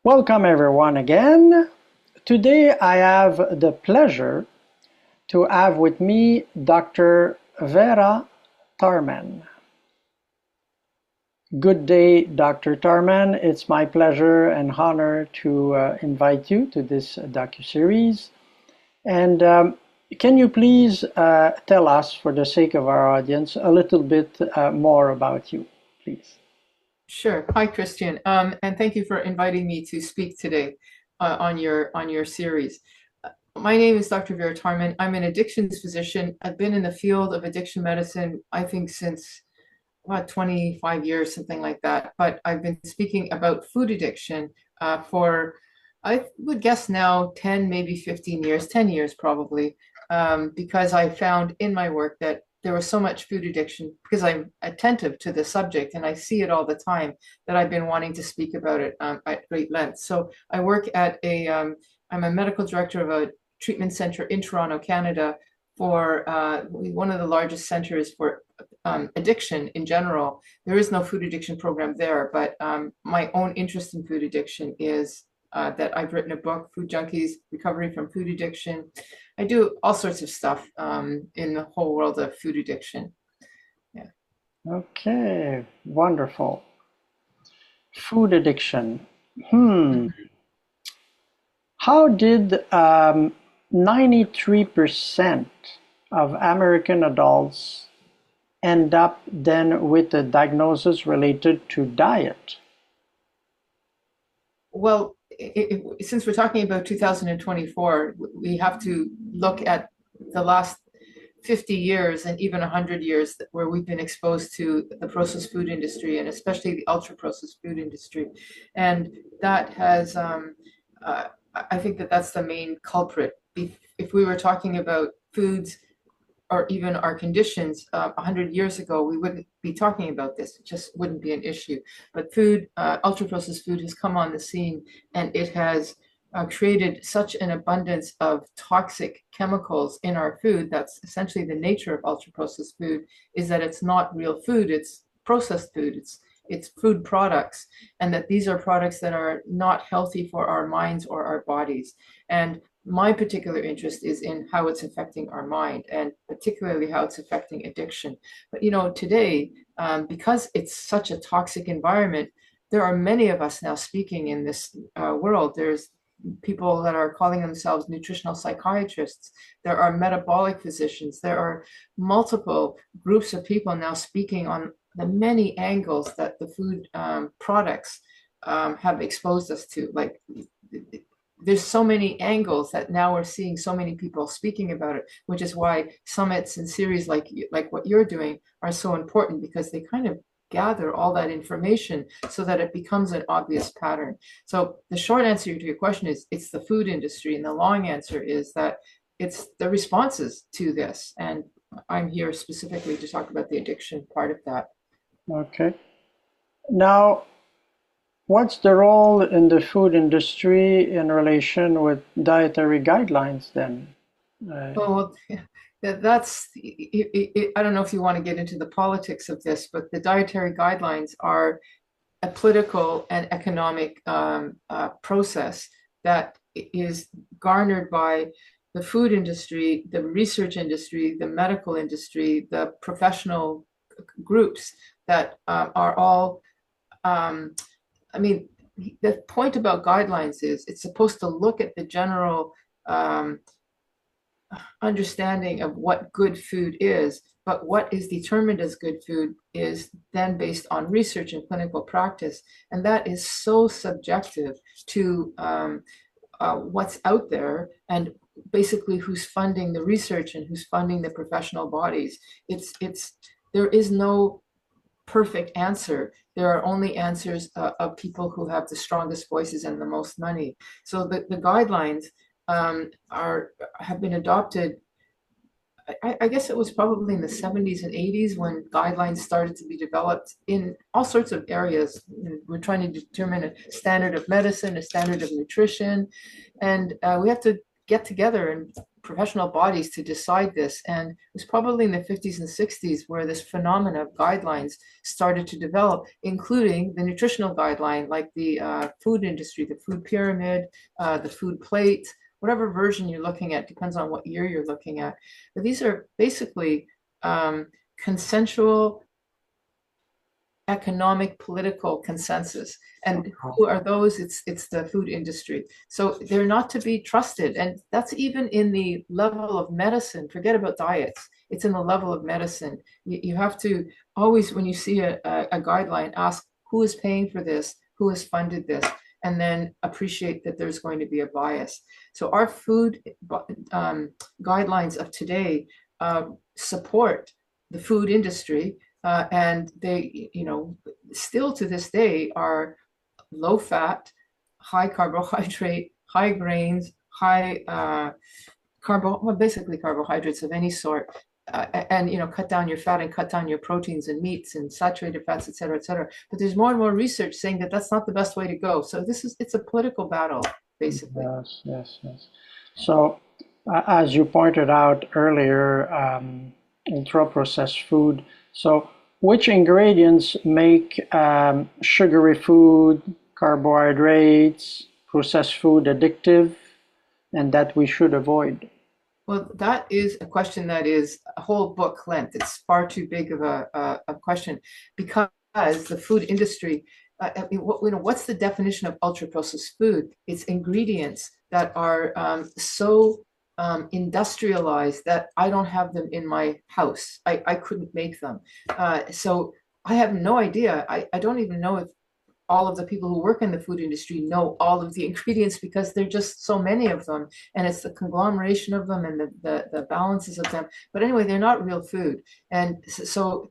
Welcome everyone again. Today I have the pleasure to have with me Dr. Vera Tarman. Good day, Dr. Tarman. It's my pleasure and honor to invite you to this docuseries. And can you please tell us, for the sake of our audience, a little bit more about you, please? Sure. Hi, Christian, and thank you for inviting me to speak today on your series. My name is Dr. Vera Tarman. I'm an addictions physician. I've been in the field of addiction medicine, I think, since about 25 years, something like that. But I've been speaking about food addiction for, I would guess now, 10, maybe 15 years, 10 years probably, because I found in my work that there was so much food addiction because I'm attentive to the subject and I see it all the time that I've been wanting to speak about it at great length. So I work at I'm a medical director of a treatment center in Toronto, Canada, for one of the largest centers for addiction in general. There is no food addiction program there, but my own interest in food addiction is that I've written a book, Food Junkies, Recovery from Food Addiction. I do all sorts of stuff in the whole world of food addiction. Yeah. Okay, wonderful. Food addiction. Hmm. How did 93% of American adults end up then with a diagnosis related to diet? Well, since we're talking about 2024, we have to look at the last 50 years and even 100 years where we've been exposed to the processed food industry and especially the ultra processed food industry. And that has, I think that that's the main culprit. If we were talking about foods or even our conditions 100 years ago, we wouldn't be talking about this. It just wouldn't be an issue. But food, ultra processed food has come on the scene and it has created such an abundance of toxic chemicals in our food. That's essentially the nature of ultra processed food, is that it's not real food, it's processed food. It's food products, and that these are products that are not healthy for our minds or our bodies. And my particular interest is in how it's affecting our mind and particularly how it's affecting addiction. But today, because it's such a toxic environment, there are many of us now speaking in this world. There's people that are calling themselves nutritional psychiatrists. There are metabolic physicians. There are multiple groups of people now speaking on the many angles that the food products have exposed us to. Like, there's so many angles that now we're seeing so many people speaking about it, which is why summits and series like what you're doing are so important, because they kind of gather all that information so that it becomes an obvious pattern. So the short answer to your question is it's the food industry, and the long answer is that it's the responses to this. And I'm here specifically to talk about the addiction part of that. Okay. Now, what's the role in the food industry in relation with dietary guidelines then? Uh, Oh, well, that's, I don't know if you want to get into the politics of this, but the dietary guidelines are a political and economic process that is garnered by the food industry, the research industry, the medical industry, the professional groups that are all, um, I mean, the point about guidelines is it's supposed to look at the general um, understanding of what good food is, but what is determined as good food is then based on research and clinical practice. And that is so subjective to what's out there and basically who's funding the research and who's funding the professional bodies. There is no perfect answer. There are only answers of people who have the strongest voices and the most money. So the guidelines have been adopted. I guess it was probably in the 70s and 80s when guidelines started to be developed in all sorts of areas. We're trying to determine a standard of medicine, a standard of nutrition, and we have to get together and professional bodies to decide this. And it was probably in the 50s and 60s where this phenomena of guidelines started to develop, including the nutritional guideline, like the food industry, the food pyramid, the food plate, whatever version you're looking at, depends on what year you're looking at. But these are basically consensual economic political consensus. And who are those? It's the food industry. So they're not to be trusted. And that's even in the level of medicine. Forget about diets. It's in the level of medicine. You have to always, when you see a guideline, ask who is paying for this, who has funded this, and then appreciate that there's going to be a bias. So our food guidelines of today support the food industry, and they, still to this day are low fat, high carbohydrate, high grains, high basically carbohydrates of any sort, and cut down your fat and cut down your proteins and meats and saturated fats, et cetera, et cetera. But there's more and more research saying that that's not the best way to go. So it's a political battle, basically. Yes. So as you pointed out earlier, ultra-processed food. So which ingredients make sugary food, carbohydrates, processed food addictive, and that we should avoid? Well, that is a question that is a whole book length. It's far too big of a question, because the food industry, what's the definition of ultra-processed food? It's ingredients that are so industrialized that I don't have them in my house. I couldn't make them. So I have no idea. I don't even know if all of the people who work in the food industry know all of the ingredients, because there are just so many of them, and it's the conglomeration of them and the balances of them. But anyway, they're not real food. And so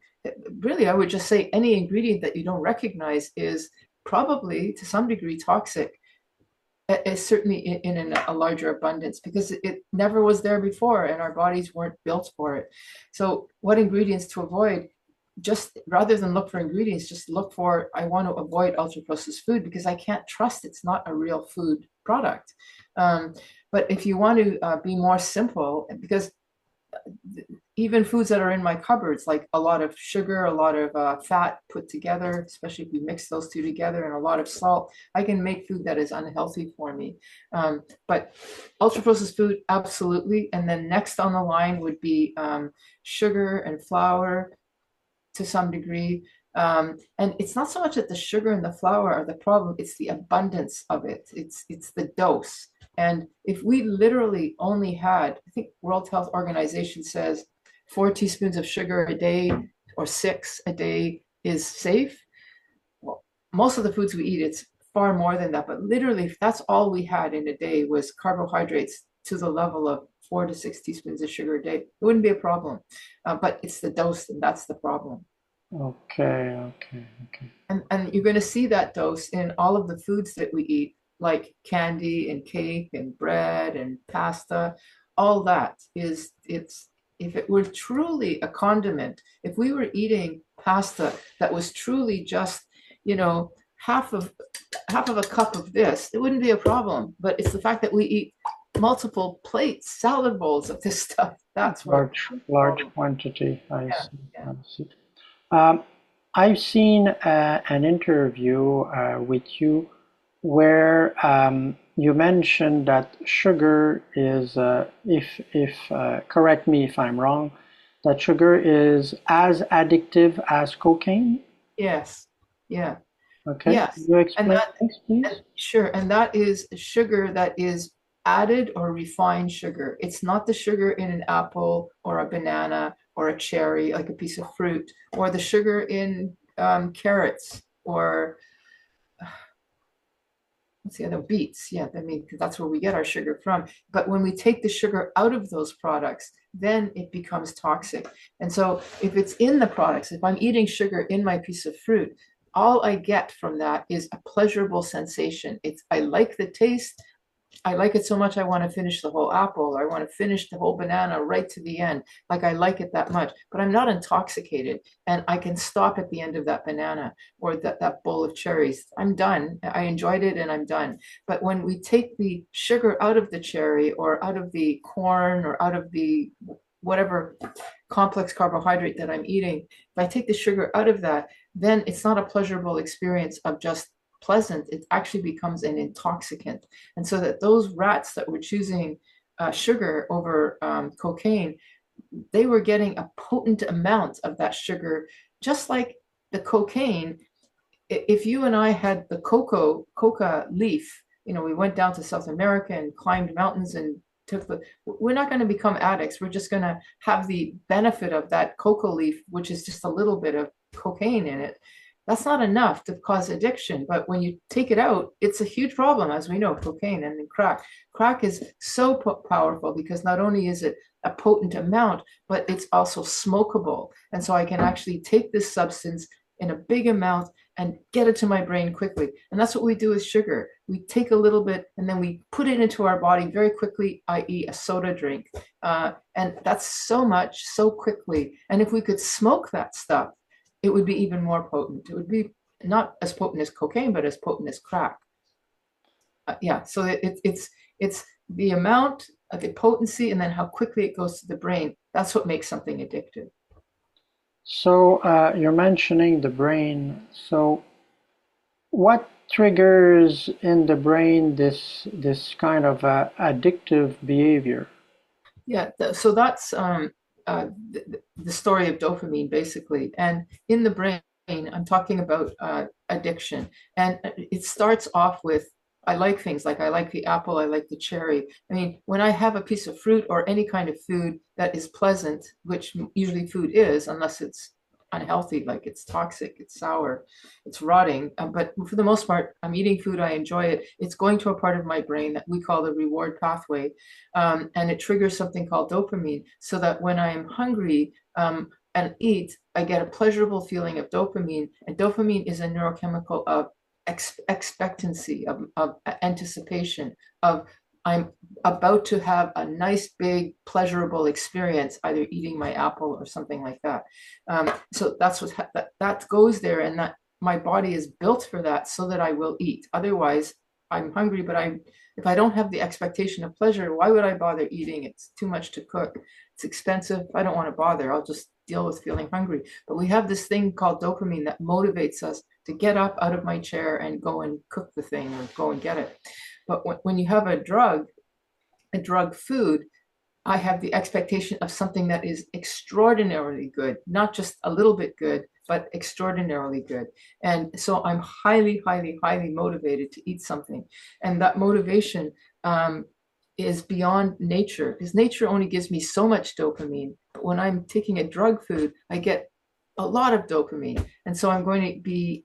really, I would just say any ingredient that you don't recognize is probably to some degree toxic. It's certainly in a larger abundance, because it never was there before and our bodies weren't built for it. So what ingredients to avoid? Just rather than look for ingredients, just look for, I want to avoid ultra-processed food because I can't trust it's not a real food product. But if you want to be more simple, because even foods that are in my cupboards, like a lot of sugar, a lot of fat put together, especially if you mix those two together, and a lot of salt, I can make food that is unhealthy for me. But ultra-processed food, absolutely. And then next on the line would be sugar and flour to some degree. And it's not so much that the sugar and the flour are the problem, it's the abundance of it. It's the dose. And if we literally only had, I think World Health Organization says 4 teaspoons of sugar a day or 6 a day is safe. Well, most of the foods we eat, it's far more than that. But literally, if that's all we had in a day was carbohydrates to the level of 4 to 6 teaspoons of sugar a day, it wouldn't be a problem. But it's the dose, and that's the problem. Okay. And you're going to see that dose in all of the foods that we eat, like candy and cake and bread and pasta. All that is, if it were truly a condiment, if we were eating pasta that was truly just, half of a cup of this, it wouldn't be a problem. But it's the fact that we eat multiple plates, salad bowls of this stuff. That's large quantity. I see. I've seen an interview with you where you mentioned that sugar is, if correct me if I'm wrong, that sugar is as addictive as cocaine? Yes. Yeah. Okay. Yes. Can you explain this, please? Sure. And that is sugar that is added or refined sugar. It's not the sugar in an apple or a banana or a cherry, like a piece of fruit, or the sugar in carrots, or what's the other, beets. Yeah, I mean, that's where we get our sugar from. But when we take the sugar out of those products, then it becomes toxic. And so if it's in the products, if I'm eating sugar in my piece of fruit, all I get from that is a pleasurable sensation. I like the taste. I like it so much I want to finish the whole apple, or I want to finish the whole banana right to the end. Like I like it that much, but I'm not intoxicated, and I can stop at the end of that banana or that bowl of cherries. I'm done. I enjoyed it and I'm done. But when we take the sugar out of the cherry or out of the corn or out of the whatever complex carbohydrate that I'm eating, if I take the sugar out of that, then it's not a pleasurable experience of just pleasant. It actually becomes an intoxicant. And so that those rats that were choosing sugar over cocaine, they were getting a potent amount of that sugar, just like the cocaine. If you and I had the coca leaf, we went down to South America and climbed mountains and we're not going to become addicts. We're just going to have the benefit of that coca leaf, which is just a little bit of cocaine in it. That's not enough to cause addiction. But when you take it out, it's a huge problem, as we know, cocaine and then crack. Crack is so powerful because not only is it a potent amount, but it's also smokable. And so I can actually take this substance in a big amount and get it to my brain quickly. And that's what we do with sugar. We take a little bit and then we put it into our body very quickly, i.e. a soda drink. And that's so much, so quickly. And if we could smoke that stuff, it would be even more potent. It would be not as potent as cocaine, but as potent as crack. Yeah, so it's the amount of the potency and then how quickly it goes to the brain. That's what makes something addictive. So you're mentioning the brain. So what triggers in the brain this kind of addictive behavior? Yeah, so that's the story of dopamine, basically. And in the brain, I'm talking about addiction. And it starts off with, I like things like I like the apple, I like the cherry. I mean, when I have a piece of fruit or any kind of food that is pleasant, which usually food is, unless it's unhealthy, like it's toxic, it's sour, it's rotting. But for the most part, I'm eating food, I enjoy it. It's going to a part of my brain that we call the reward pathway. And it triggers something called dopamine, so that when I am hungry and eat, I get a pleasurable feeling of dopamine. And dopamine is a neurochemical of expectancy, of anticipation, of I'm about to have a nice, big, pleasurable experience, either eating my apple or something like that. So that's what that goes there, and that my body is built for that, so that I will eat. Otherwise, I'm hungry, but if I don't have the expectation of pleasure, why would I bother eating? It's too much to cook. It's expensive. I don't want to bother. I'll just deal with feeling hungry. But we have this thing called dopamine that motivates us to get up out of my chair and go and cook the thing or go and get it. But when you have a drug food, I have the expectation of something that is extraordinarily good, not just a little bit good, but extraordinarily good. And so I'm highly, highly, highly motivated to eat something. And that motivation is beyond nature, because nature only gives me so much dopamine. But when I'm taking a drug food, I get a lot of dopamine. And so I'm going to be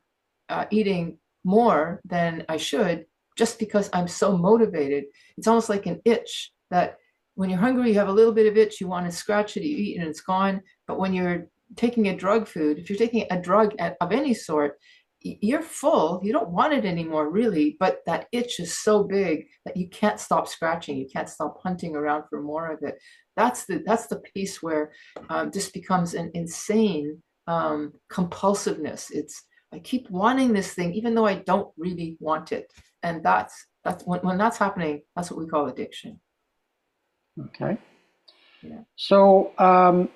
eating more than I should, just because I'm so motivated. It's almost like an itch that when you're hungry, you have a little bit of itch, you want to scratch it, you eat and it's gone. But when you're taking a drug food, if you're taking a drug of any sort, you're full, you don't want it anymore, really, but that itch is so big that you can't stop scratching, you can't stop hunting around for more of it. That's the piece where this becomes an insane compulsiveness. I keep wanting this thing, even though I don't really want it. And that's when that's happening, that's what we call addiction. Okay. Yeah. So about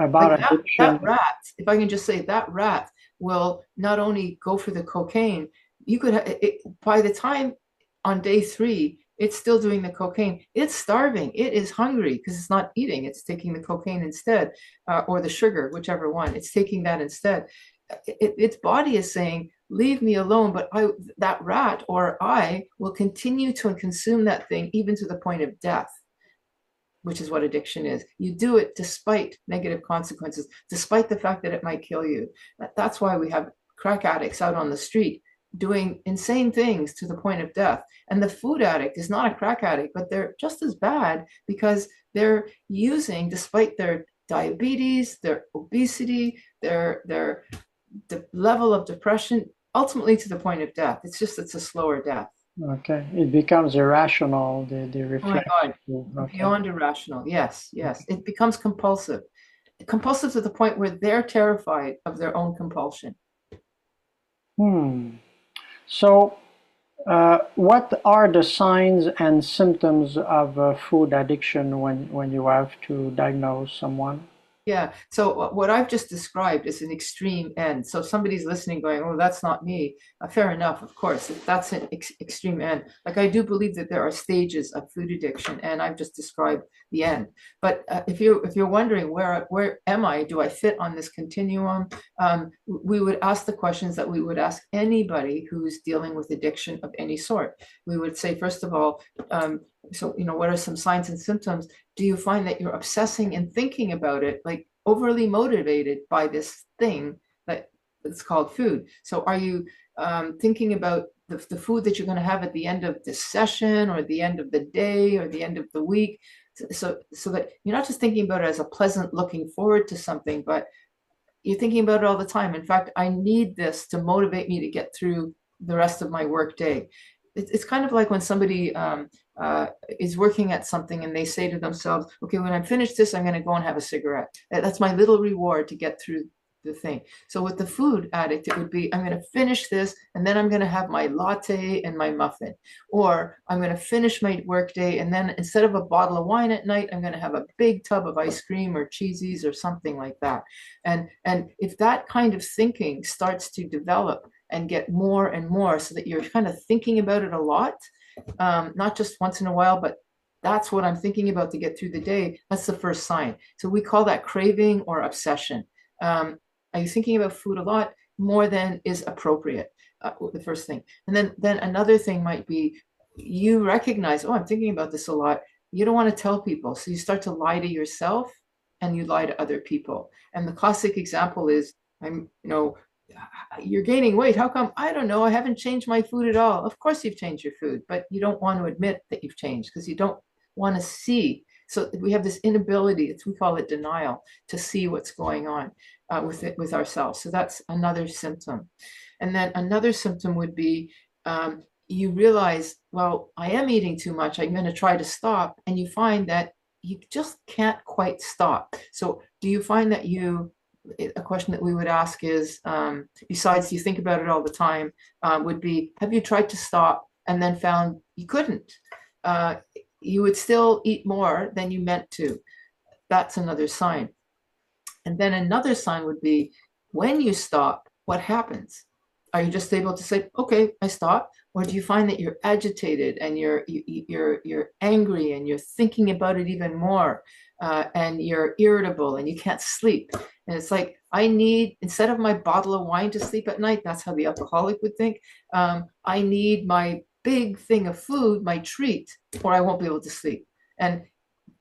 Like addiction. that rat, if I can just say, that rat will not only go for the cocaine, you could by the time on day 3, it's still doing the cocaine. It's starving. It is hungry because it's not eating. It's taking the cocaine instead, or the sugar, whichever one. It's taking that instead. Its body is saying, leave me alone, but that rat or I will continue to consume that thing even to the point of death, which is what addiction is. You do it despite negative consequences, despite the fact that it might kill you. That's why we have crack addicts out on the street doing insane things to the point of death. And the food addict is not a crack addict, but they're just as bad, because they're using, despite their diabetes, their obesity, their the level of depression, ultimately to the point of death. It's a slower death. Okay. It becomes irrational, the Oh my reflex. God, Okay. beyond irrational. Yes, yes. It becomes compulsive. Compulsive to the point where they're terrified of their own compulsion. Hmm. So, what are the signs and symptoms of food addiction when you have to diagnose someone? Yeah. So what I've just described is an extreme end. So if somebody's listening going, oh, that's not me. Fair enough, of course. That's an extreme end. Like I do believe that there are stages of food addiction, and I've just described the end. But if you're wondering where am I? Do I fit on this continuum? We would ask the questions that we would ask anybody who's dealing with addiction of any sort. We would say, first of all, so what are some signs and symptoms? Do you find that you're obsessing and thinking about it, like overly motivated by this thing that's called food? So are you thinking about the food that you're going to have at the end of this session or the end of the day or the end of the week? So that you're not just thinking about it as a pleasant looking forward to something, but you're thinking about it all the time. In fact, I need this to motivate me to get through the rest of my work day. It's kind of like when somebody is working at something and they say to themselves, okay, when I finish this, I'm going to go and have a cigarette. That's my little reward to get through the thing. So with the food addict, it would be, I'm going to finish this and then I'm going to have my latte and my muffin. Or I'm going to finish my work day and then instead of a bottle of wine at night, I'm going to have a big tub of ice cream or cheesies or something like that. And if that kind of thinking starts to develop and get more and more so that you're kind of thinking about it a lot, not just once in a while, but that's what I'm thinking about to get through the day, that's the first sign. So we call that craving or obsession. Are you thinking about food a lot? More than is appropriate, the first thing. And then another thing might be you recognize, oh, I'm thinking about this a lot. You don't want to tell people. So you start to lie to yourself and you lie to other people. And the classic example is, you're gaining weight. How come? I don't know. I haven't changed my food at all. Of course you've changed your food, but you don't want to admit that you've changed because you don't want to see. So we have this inability, we call it denial, to see what's going on with ourselves. So that's another symptom. And then another symptom would be you realize, well, I am eating too much. I'm going to try to stop. And you find that you just can't quite stop. So do you find that a question that we would ask is, besides you think about it all the time, would be, have you tried to stop and then found you couldn't? You would still eat more than you meant to. That's another sign. And then another sign would be, when you stop, what happens? Are you just able to say, okay, I stopped? Or do you find that you're agitated and you're angry and you're thinking about it even more, and you're irritable and you can't sleep? And it's like, I need, instead of my bottle of wine to sleep at night, that's how the alcoholic would think, I need my big thing of food, my treat, or I won't be able to sleep. And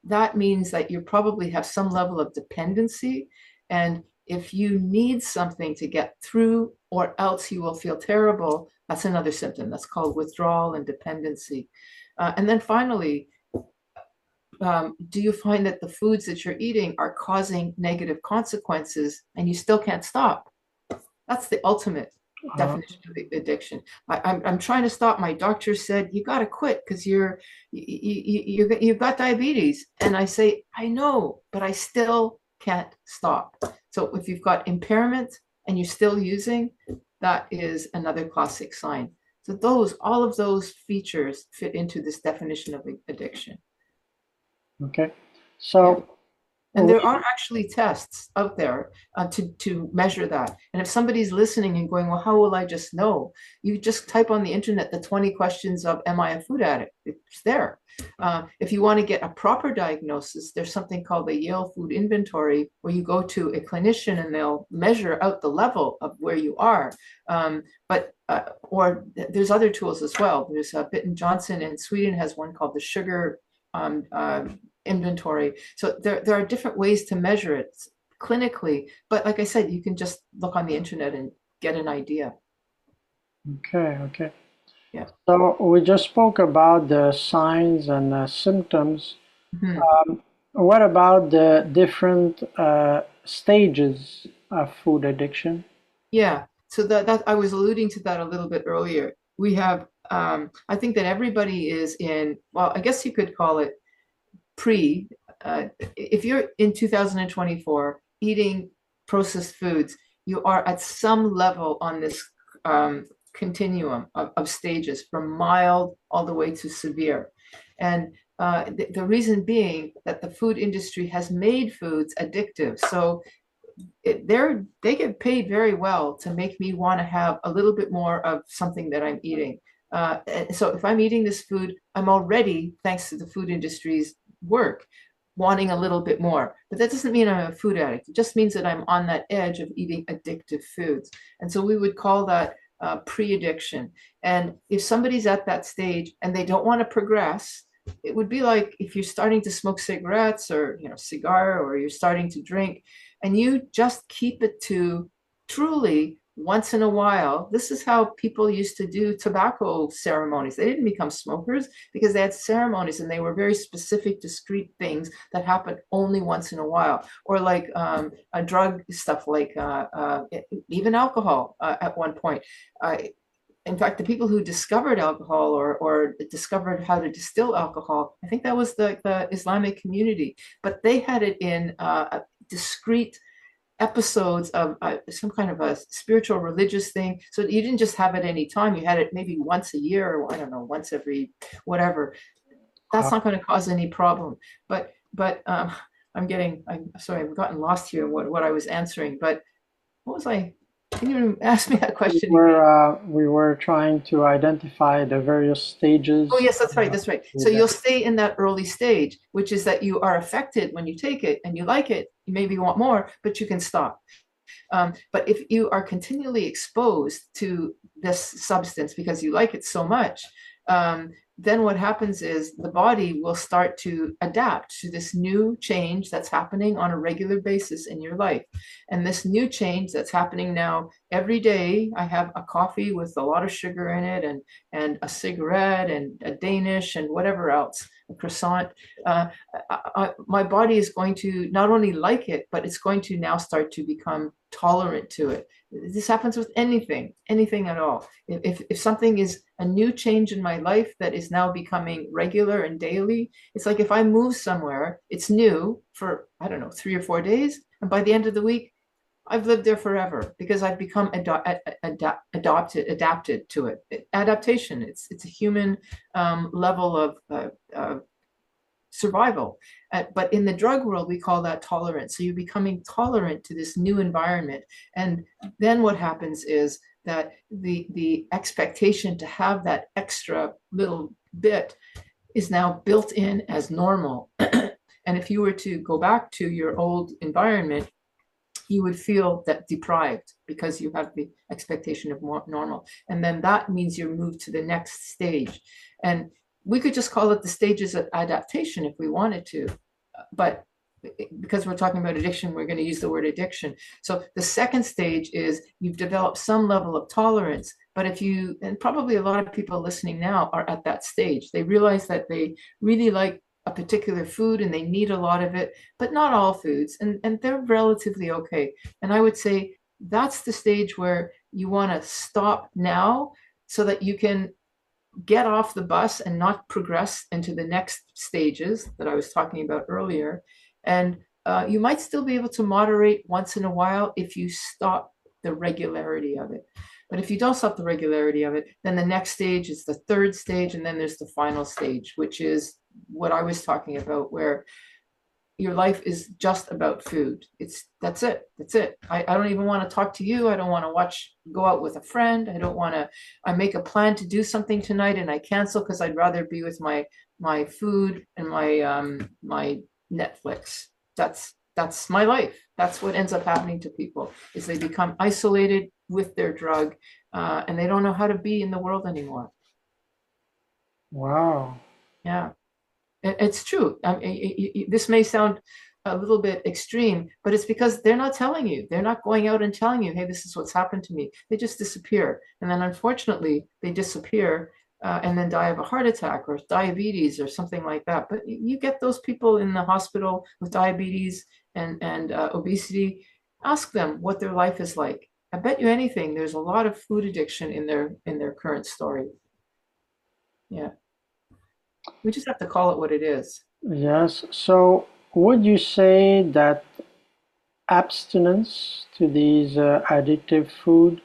that means that you probably have some level of dependency. And if you need something to get through or else you will feel terrible, that's another symptom. That's called withdrawal and dependency. And then finally, do you find that the foods that you're eating are causing negative consequences and you still can't stop? That's the ultimate definition of addiction. I'm trying to stop. My doctor said you got to quit because you've got diabetes, and I say I know, but I still can't stop. So if you've got impairment and you're still using, that is another classic sign. So all of those features fit into this definition of addiction. Okay. So, and there are actually tests out there to measure that. And if somebody's listening and going, well, how will I just know? You just type on the internet the 20 questions of, am I a food addict? It's there. If you want to get a proper diagnosis, there's something called the Yale Food Inventory, where you go to a clinician and they'll measure out the level of where you are. Or there's other tools as well. There's Bitten Johnson in Sweden has one called the sugar inventory. So there are different ways to measure it clinically, but like I said, you can just look on the internet and get an idea. Okay. Yeah. So we just spoke about the signs and symptoms. What about the different stages of food addiction? Yeah. So that I was alluding to that a little bit earlier. We have, I think that everybody is in, well, I guess you could call it pre, if you're in 2024 eating processed foods, you are at some level on this continuum of stages from mild all the way to severe. And the reason being that the food industry has made foods addictive. So they get paid very well to make me want to have a little bit more of something that I'm eating. And so if I'm eating this food, I'm already, thanks to the food industry's work, wanting a little bit more. But that doesn't mean I'm a food addict. It just means that I'm on that edge of eating addictive foods. And so we would call that pre-addiction. And if somebody's at that stage and they don't want to progress, it would be like if you're starting to smoke cigarettes or cigar, or you're starting to drink, and you just keep it to truly once in a while. This is how people used to do tobacco ceremonies. They didn't become smokers because they had ceremonies, and they were very specific, discrete things that happened only once in a while. Or like a drug stuff, like even alcohol at one point. In fact, the people who discovered alcohol or discovered how to distill alcohol, I think that was the Islamic community, but they had it in discrete episodes of some kind of a spiritual religious thing. So you didn't just have it any time. You had it maybe once a year, or I don't know, once every whatever. That's not going to cause any problem. But I'm sorry, I've gotten lost here in what I was answering. But what was I? Can you ask me that question again? We were trying to identify the various stages. Oh, yes, that's right. That's right. So you'll stay in that early stage, which is that you are affected when you take it and you like it. You maybe want more, but you can stop. But if you are continually exposed to this substance because you like it so much, then what happens is the body will start to adapt to this new change that's happening on a regular basis in your life. And this new change that's happening now, every day I have a coffee with a lot of sugar in it, and a cigarette and a Danish and whatever else, a croissant. My body is going to not only like it, but it's going to now start to become tolerant to it. This happens with anything at all. If something is a new change in my life that is now becoming regular and daily, it's like if I move somewhere, it's new for, I don't know, 3 or 4 days. And by the end of the week, I've lived there forever because I've become adapted to it. Adaptation, it's a human level of survival. But in the drug world, we call that tolerance. So you're becoming tolerant to this new environment. And then what happens is that the expectation to have that extra little bit is now built in as normal. And if you were to go back to your old environment, you would feel that deprived because you have the expectation of more normal. And then that means you're moved to the next stage. And we could just call it the stages of adaptation if we wanted to, but because we're talking about addiction, we're going to use the word addiction. So the second stage is you've developed some level of tolerance, but and probably a lot of people listening now are at that stage. They realize that they really like a particular food and they need a lot of it, but not all foods, and they're relatively okay. And I would say that's the stage where you want to stop now so that you can get off the bus and not progress into the next stages that I was talking about earlier. And you might still be able to moderate once in a while if you stop the regularity of it. But if you don't stop the regularity of it, then the next stage is the third stage, and then there's the final stage, which is what I was talking about, where your life is just about food. That's it. I don't even want to talk to you. I don't want to go out with a friend. I make a plan to do something tonight and I cancel because I'd rather be with my food and my Netflix. That's my life. That's what ends up happening to people, is they become isolated with their drug, and they don't know how to be in the world anymore. Wow. Yeah. It's true. This may sound a little bit extreme, but it's because they're not telling you. They're not going out and telling you, hey, this is what's happened to me. They just disappear. And then unfortunately, they disappear and then die of a heart attack or diabetes or something like that. But you get those people in the hospital with diabetes and obesity. Ask them what their life is like. I bet you anything, there's a lot of food addiction in their current story. Yeah. We just have to call it what it is. Yes. So would you say that abstinence to these addictive food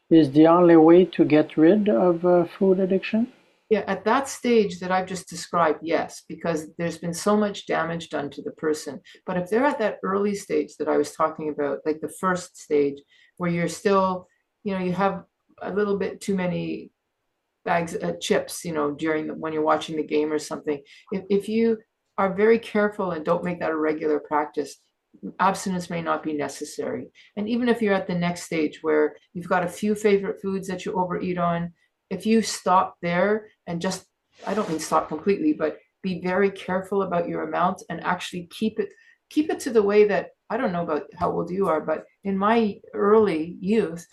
is the only way to get rid of food addiction? Yeah, at that stage that I've just described, yes, because there's been so much damage done to the person. But if they're at that early stage that I was talking about, like the first stage, where you're still, you have a little bit too many bags of chips, when you're watching the game or something. If you are very careful and don't make that a regular practice, abstinence may not be necessary. And even if you're at the next stage where you've got a few favorite foods that you overeat on, if you stop there and just, I don't mean stop completely, but be very careful about your amount and actually keep it to the way that, I don't know about how old you are, but in my early youth,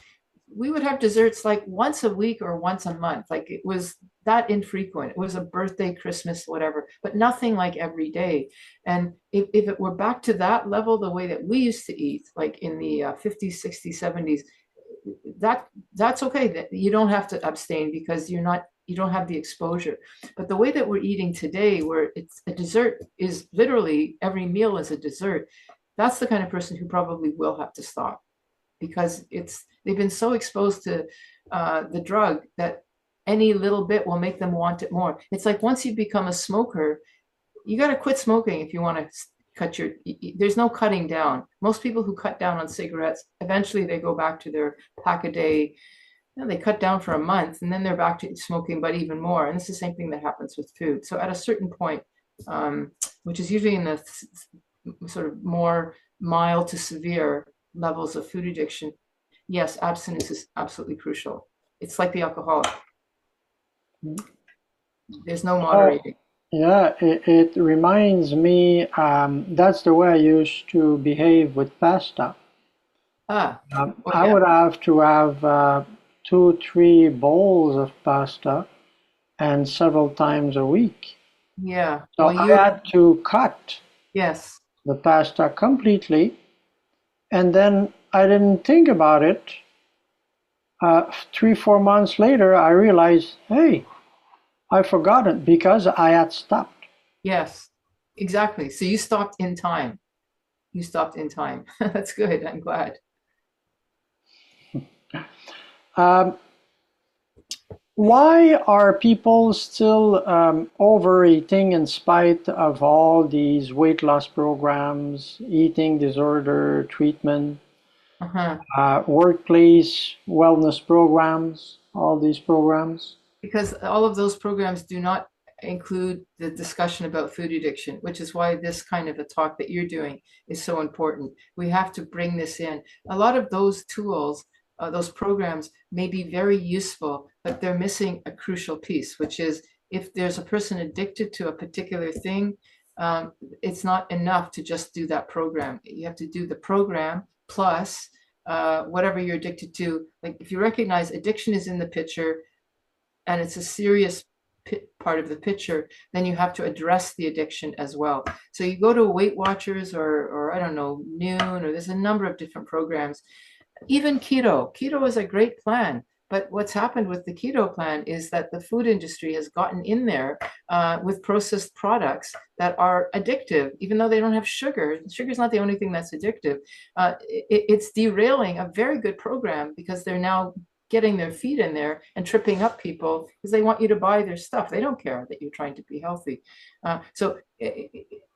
we would have desserts like once a week or once a month. Like it was that infrequent. It was a birthday, Christmas, whatever, but nothing like every day. And if it were back to that level, the way that we used to eat, like in the 50s, 60s, 70s, that's okay. That you don't have to abstain because you don't have the exposure. But the way that we're eating today, where it's a dessert is literally every meal is a dessert, that's the kind of person who probably will have to stop because they've been so exposed to the drug that any little bit will make them want it more. It's like once you become a smoker, you got to quit smoking if you want to there's no cutting down. Most people who cut down on cigarettes, eventually they go back to their pack a day. They cut down for a month and then they're back to smoking, but even more. And it's the same thing that happens with food. So at a certain point, which is usually in the sort of more mild to severe levels of food addiction, yes, abstinence is absolutely crucial. It's like the alcoholic. There's no moderating. Yeah, it reminds me, that's the way I used to behave with pasta. I Yeah. would have to have 2, 3 bowls of pasta and several times a week. Yeah. So Well, I had to cut yes. the pasta completely, and then I didn't think about it. 3, 4 months later, I realized, hey, I forgot it because I had stopped. Yes, exactly. So you stopped in time. You stopped in time. That's good. I'm glad. Um, why are people still overeating in spite of all these weight loss programs, eating disorder treatment, Uh-huh. workplace wellness programs, all these programs? Because all of those programs do not include the discussion about food addiction, which is why this kind of a talk that you're doing is so important. We have to bring this in. A lot of those tools, those programs may be very useful, but they're missing a crucial piece, which is if there's a person addicted to a particular thing, it's not enough to just do that program. You have to do the program plus whatever you're addicted to. Like if you recognize addiction is in the picture, and it's a serious part of the picture, then you have to address the addiction as well. So you go to Weight Watchers or I don't know, Noon, or there's a number of different programs. Even keto. Keto is a great plan. But what's happened with the keto plan is that the food industry has gotten in there with processed products that are addictive, even though they don't have sugar. Sugar is not the only thing that's addictive. It's derailing a very good program because they're now getting their feet in there and tripping up people because they want you to buy their stuff. They don't care that you're trying to be healthy. So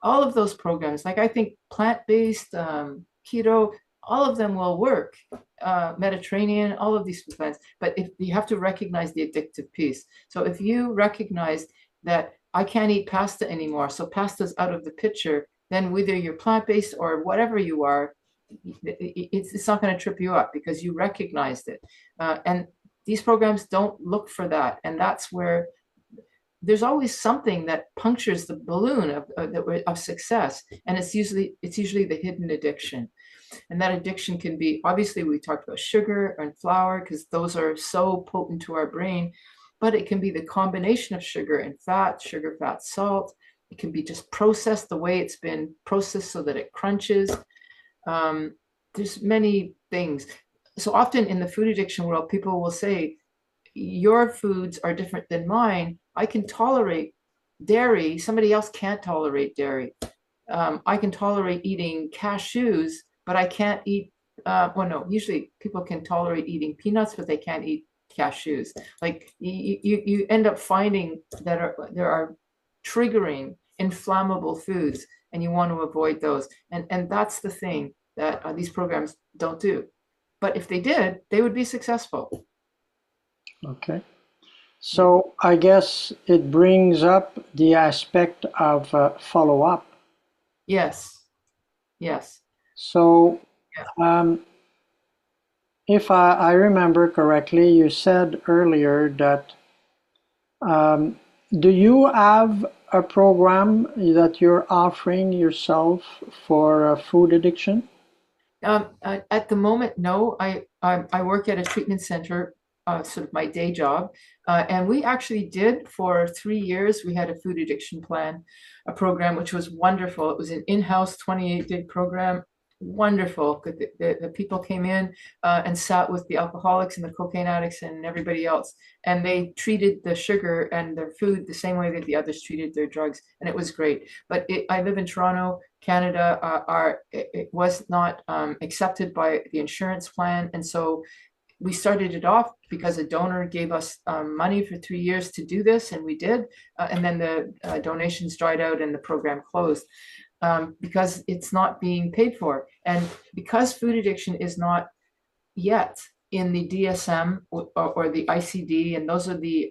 all of those programs, like I think plant-based, keto, all of them will work. Mediterranean, all of these plans, but if you have to recognize the addictive piece. So if you recognize that I can't eat pasta anymore, so pasta's out of the picture, then whether you're plant-based or whatever you are, it's not going to trip you up because you recognized it. And these programs don't look for that. And that's where there's always something that punctures the balloon of success. And it's usually the hidden addiction. And that addiction can be, obviously, we talked about sugar and flour because those are so potent to our brain, but it can be the combination of sugar and fat, sugar, fat, salt. It can be just processed the way it's been processed so that it crunches. There's many things. so often in the food addiction world, people will say, your foods are different than mine. I can tolerate dairy. Somebody else can't tolerate dairy. I can tolerate eating cashews, but I can't eat, well, no, usually people can tolerate eating peanuts, but they can't eat cashews. Like you end up finding that there are triggering inflammable foods, and you want to avoid those. And that's the thing that these programs don't do. But if they did, they would be successful. Okay. So I guess it brings up the aspect of follow-up. Yes. Yes. So Yeah. if I remember correctly, you said earlier that do you have a program that you're offering yourself for food addiction? At the moment, no. I work at a treatment center, sort of my day job, and we actually did for 3 years. We had a food addiction plan, a program which was wonderful. It was an in-house 28-day program, wonderful. The people came in and sat with the alcoholics and the cocaine addicts and everybody else, and they treated the sugar and their food the same way that the others treated their drugs, and it was great. But I live in Toronto, Canada. It was not accepted by the insurance plan, and so we started it off because a donor gave us money for 3 years to do this, and we did. And then the donations dried out and the program closed because it's not being paid for. And because food addiction is not yet in the DSM or the ICD, and those are the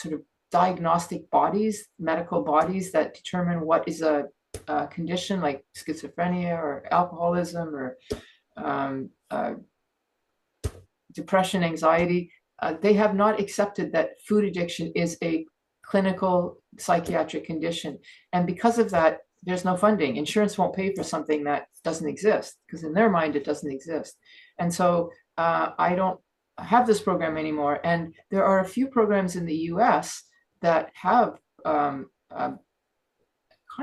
sort of diagnostic bodies, medical bodies that determine what is a condition like schizophrenia or alcoholism or depression, anxiety. They have not accepted that food addiction is a clinical psychiatric condition. And because of that, there's no funding. Insurance won't pay for something that doesn't exist because in their mind, it doesn't exist. And so I don't have this program anymore. And there are a few programs in the US that have kind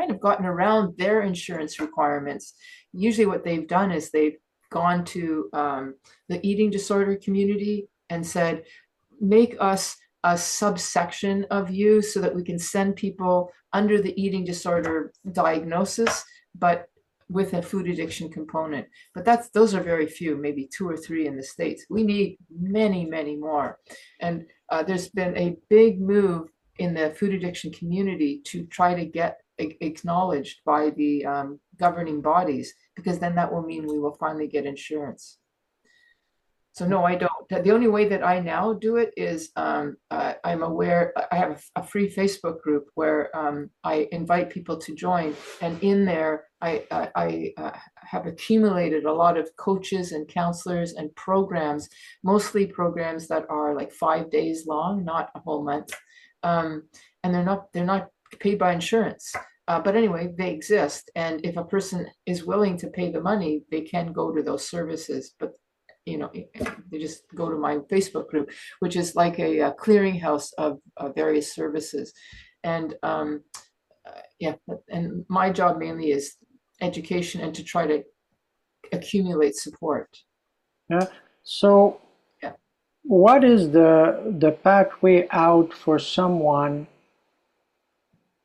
of gotten around their insurance requirements. Usually what they've done is they've gone to the eating disorder community and said, make us a subsection of you so that we can send people under the eating disorder diagnosis, but with a food addiction component. But those are very few, maybe 2 or 3 in the States. We need many, many more. And there's been a big move in the food addiction community to try to get acknowledged by the governing bodies, because then that will mean we will finally get insurance. So no, I don't. The only way that I now do it is I'm aware, I have a free Facebook group where I invite people to join. And in there, I have accumulated a lot of coaches and counselors and programs, mostly programs that are like 5 days long, not a whole month. And they're not paid by insurance. But anyway, they exist. And if a person is willing to pay the money, they can go to those services. But they just go to my Facebook group, which is like a clearinghouse of various services. And and my job mainly is education and to try to accumulate support. Yeah. So Yeah. what is the pathway out for someone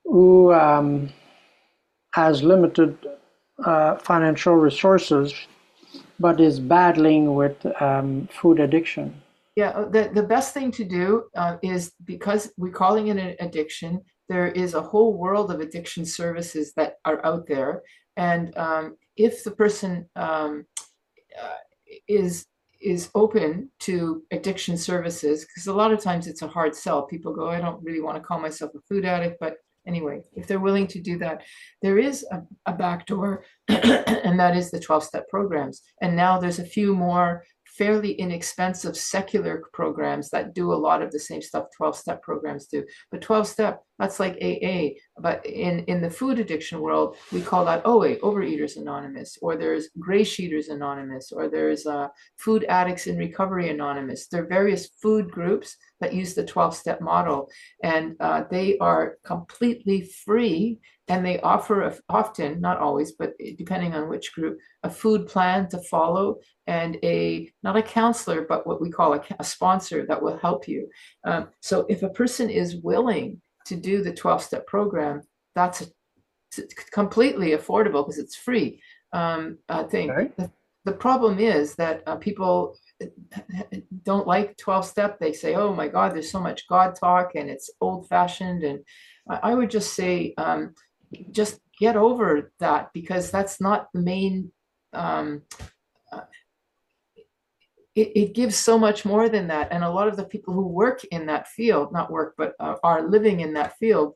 who has limited financial resources but is battling with food addiction? Yeah, the best thing to do is, because we're calling it an addiction, there is a whole world of addiction services that are out there. And if the person is open to addiction services, because a lot of times it's a hard sell. People go, I don't really want to call myself a food addict, but anyway, if they're willing to do that, there is a back door, and that is the 12-step programs. And now there's a few more fairly inexpensive secular programs that do a lot of the same stuff 12-step programs do. But 12-step, that's like AA. But in the food addiction world, we call that OA, Overeaters Anonymous, or there's Gray Sheeters Anonymous, or there's Food Addicts in Recovery Anonymous. There are various food groups that use the 12-step model, and they are completely free and they offer often, not always, but depending on which group, a food plan to follow and not a counselor, but what we call a sponsor that will help you. So if a person is willing to do the 12-step program, that's completely affordable because it's free thing. Okay. The problem is that people don't like 12-step. They say, oh my God, there's so much God talk and it's old-fashioned. And I would just say, just get over that, because that's not the main. It gives so much more than that. And a lot of the people who work in that field, not work, but are living in that field,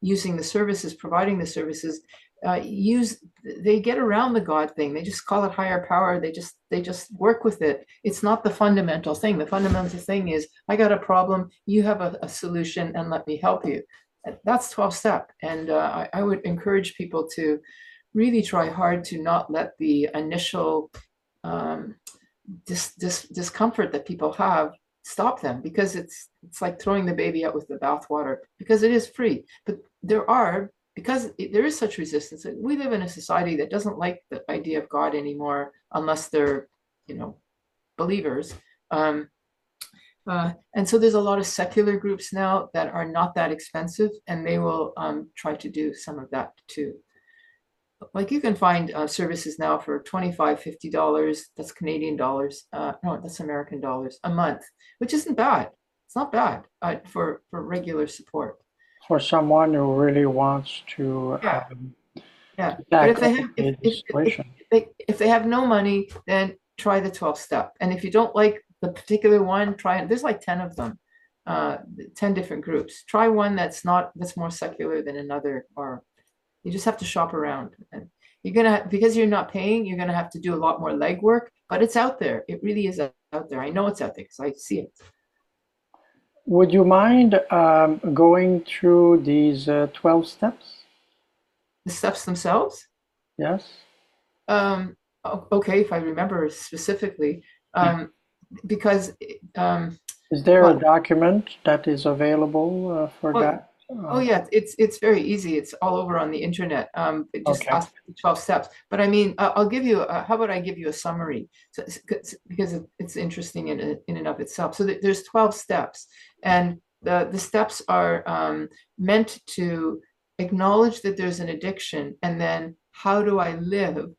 using the services, providing the services, they get around the God thing. They just call it higher power. They just work with it. It's not the fundamental thing. The fundamental thing is, I got a problem, you have a solution, and let me help you. That's 12-step. And I would encourage people to really try hard to not let the initial discomfort that people have stop them, because it's like throwing the baby out with the bathwater, because it is free. But because there is such resistance, we live in a society that doesn't like the idea of God anymore, unless they're, believers. And so there's a lot of secular groups now that are not that expensive, and they will try to do some of that too. Like you can find services now for $25, $50, that's Canadian dollars, no, that's American dollars a month, which isn't bad. It's not bad for regular support. For someone who really wants to Yeah. But if they have no money, then try the 12-step. And if you don't like the particular one, try it. There's like 10 of them, 10 different groups. Try one that's more secular than another, or you just have to shop around. And because you're not paying, you're gonna have to do a lot more legwork, but it's out there. It really is out there. I know it's out there because I see it. Would you mind going through these 12 steps? The steps themselves? Yes. Okay, if I remember specifically, because is there a document that is available for that? Oh yeah, it's very easy. It's all over on the internet. Just ask for the 12 steps. But I mean, I'll give you. How about I give you a summary, because it's interesting in and of itself. So there's 12 steps, and the steps are meant to acknowledge that there's an addiction, and then how do I live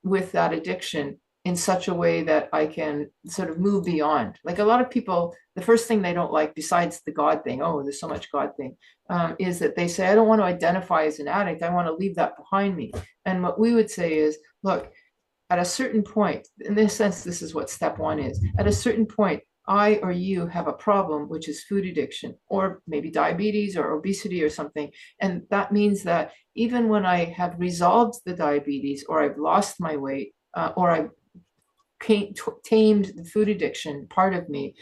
with that addiction in such a way that I can sort of move beyond. Like a lot of people, the first thing they don't like, besides the God thing, oh, there's so much God thing, is that they say, I don't want to identify as an addict. I want to leave that behind me. And what we would say is, look, at a certain point, in this sense, this is what step one is. At a certain point, I or you have a problem, which is food addiction, or maybe diabetes or obesity or something. And that means that even when I have resolved the diabetes, or I've lost my weight, or I've tamed the food addiction part of me,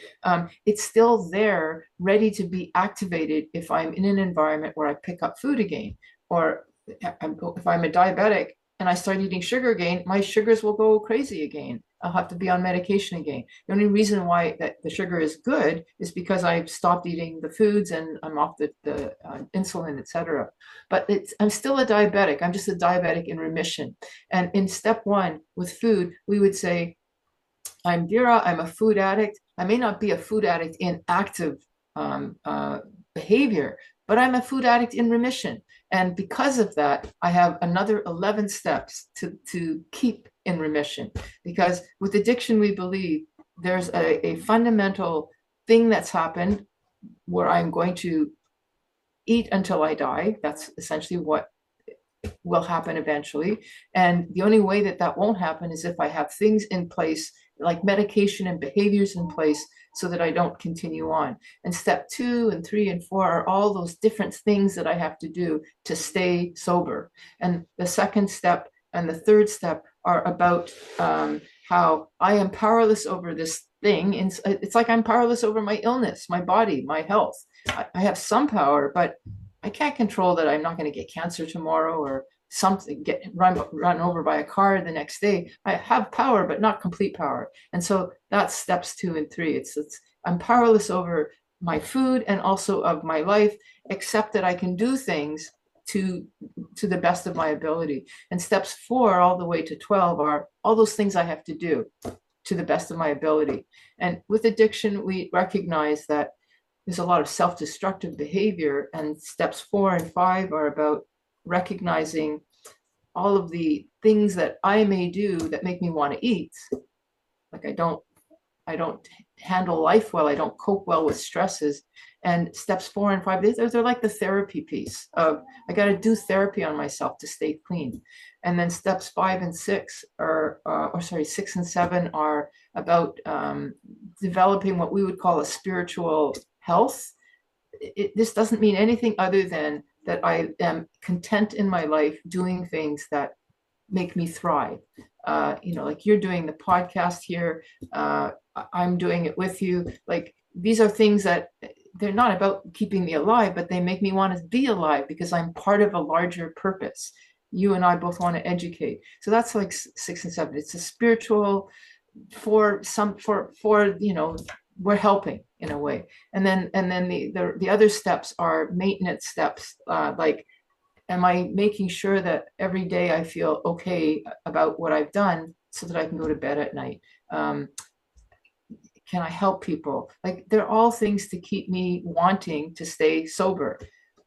it's still there, ready to be activated if I'm in an environment where I pick up food again. Or if I'm a diabetic and I start eating sugar again, my sugars will go crazy again. I'll have to be on medication again. The only reason why that the sugar is good is because I've stopped eating the foods and I'm off the insulin, etc. But I'm still a diabetic. I'm just a diabetic in remission. And in step one with food, we would say, I'm Vera, I'm a food addict. I may not be a food addict in active behavior, but I'm a food addict in remission. And because of that, I have another 11 steps to keep in remission. Because with addiction, we believe there's a fundamental thing that's happened where I'm going to eat until I die. That's essentially what will happen eventually. And the only way that won't happen is if I have things in place, like medication and behaviors in place, so that I don't continue on. And step 2 and 3 and 4 are all those different things that I have to do to stay sober. And the second step and the third step are about how I am powerless over this thing. And it's like I'm powerless over my illness, my body, my health. I have some power, but I can't control that I'm not going to get cancer tomorrow, or something, get run over by a car the next day. I have power, but not complete power. And so that's steps 2 and 3. It's I'm powerless over my food and also of my life, except that I can do things to the best of my ability. And steps 4 all the way to 12 are all those things I have to do to the best of my ability. And with addiction, we recognize that there's a lot of self-destructive behavior, and steps 4 and 5 are about recognizing all of the things that I may do that make me want to eat. Like I don't handle life well. I don't cope well with stresses. And steps 4 and 5, they're like the therapy piece of, I got to do therapy on myself to stay clean. And then steps 5 and 6 are, 6 and 7 are about developing what we would call a spiritual health. This doesn't mean anything other than that I am content in my life doing things that make me thrive. Like you're doing the podcast here, I'm doing it with you. Like these are things that they're not about keeping me alive, but they make me want to be alive because I'm part of a larger purpose. You and I both want to educate. So that's like 6 and 7. It's a spiritual we're helping in a way. And then the other steps are maintenance steps, like, am I making sure that every day I feel okay about what I've done so that I can go to bed at night? Can I help people? Like they're all things to keep me wanting to stay sober.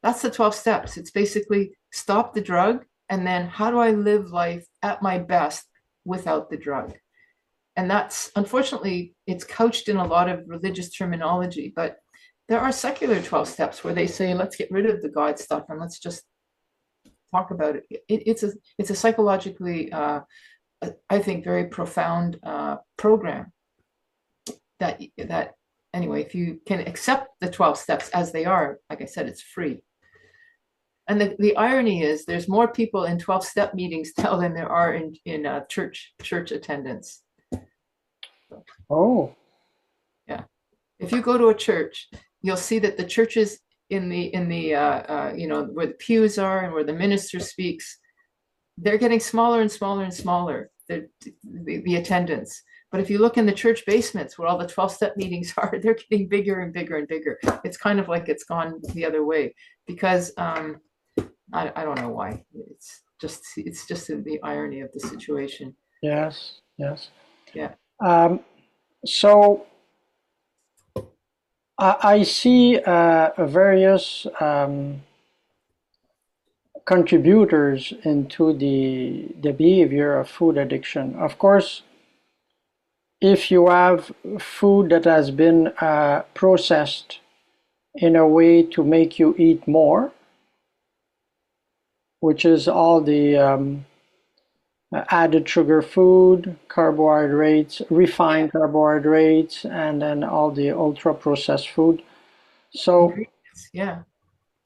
That's the 12 steps. It's basically stop the drug, and then how do I live life at my best without the drug? And that's, unfortunately, it's couched in a lot of religious terminology, but there are secular 12 steps where they say, let's get rid of the God stuff and let's just talk about it. It's a psychologically, I think, very profound program that anyway, if you can accept the 12 steps as they are, like I said, it's free. And the irony is there's more people in 12-step meetings now than there are in church attendance. Oh. Yeah. If you go to a church, you'll see that the churches in the where the pews are and where the minister speaks, they're getting smaller and smaller and smaller, the attendance. But if you look in the church basements where all the 12-step meetings are, they're getting bigger and bigger and bigger. It's kind of like it's gone the other way because I don't know why. It's just the irony of the situation. Yes. Yeah. So I see various contributors into the behavior of food addiction. Of course, if you have food that has been processed in a way to make you eat more, which is all the added sugar food, carbohydrates, refined carbohydrates, and then all the ultra processed food. So yeah,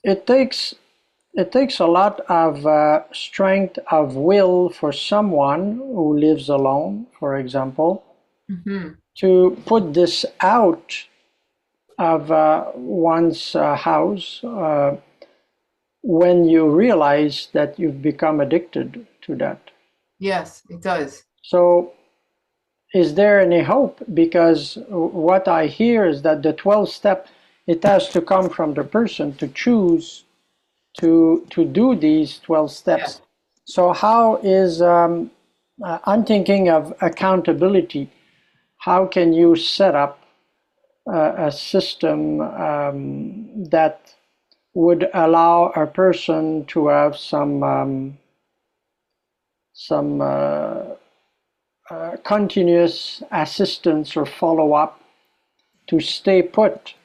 it takes a lot of strength of will for someone who lives alone, for example, to put this out of one's house when you realize that you've become addicted to that. Yes, it does. So is there any hope? Because what I hear is that the 12 step, it has to come from the person to choose to do these 12 steps. Yeah. So how is, I'm thinking of accountability. How can you set up a system that would allow a person to have some continuous assistance or follow-up to stay put?